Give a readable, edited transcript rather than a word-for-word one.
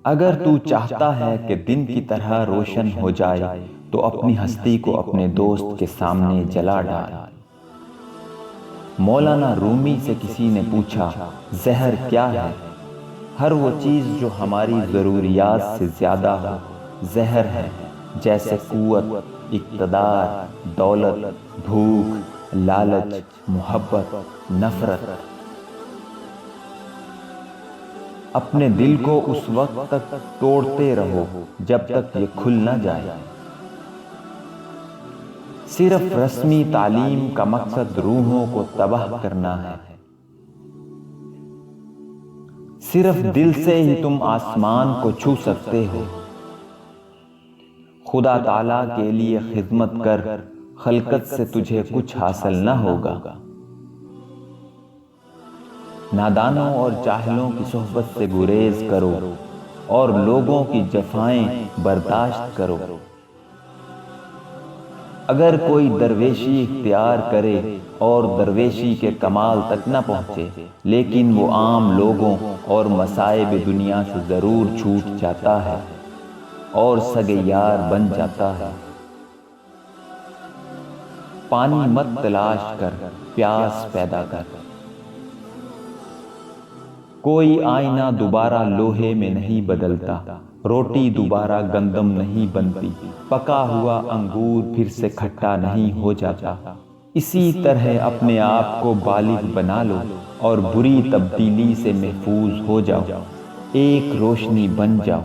اگر تو چاہتا ہے کہ دن کی طرح روشن ہو جائے تو اپنی ہستی کو اپنے دوست کے سامنے جلا ڈال۔ مولانا رومی سے کسی نے پوچھا، زہر کیا ہے؟ ہر وہ چیز جو ہماری ضروریات سے زیادہ ہو زہر ہے، جیسے قوت، اقتدار، دولت، بھوک، لالچ، محبت، نفرت۔ اپنے دل کو اس وقت تک توڑتے رہو جب تک یہ کھل نہ جائے۔ صرف رسمی تعلیم کا مقصد روحوں کو تباہ کرنا ہے۔ صرف دل سے ہی تم آسمان کو چھو سکتے ہو۔ خدا تعالیٰ کے لیے خدمت کر، خلقت سے تجھے کچھ حاصل نہ ہوگا۔ نادانوں اور جاہلوں کی صحبت سے گریز کرو اور لوگوں کی جفائیں برداشت کرو۔ اگر کوئی درویشی اختیار کرے اور درویشی کے کمال تک نہ پہنچے، لیکن وہ عام لوگوں اور مصائب دنیا سے ضرور چھوٹ جاتا ہے اور سگے یار بن جاتا ہے۔ پانی مت تلاش کر، پیاس پیدا کر۔ کوئی آئینہ دوبارہ لوہے میں نہیں بدلتا، روٹی دوبارہ گندم نہیں بنتی، پکا ہوا انگور پھر سے کھٹا نہیں ہو جاتا۔ اسی طرح اپنے آپ کو بالغ بنا لو اور بری تبدیلی سے محفوظ ہو جاؤ، ایک روشنی بن جاؤ۔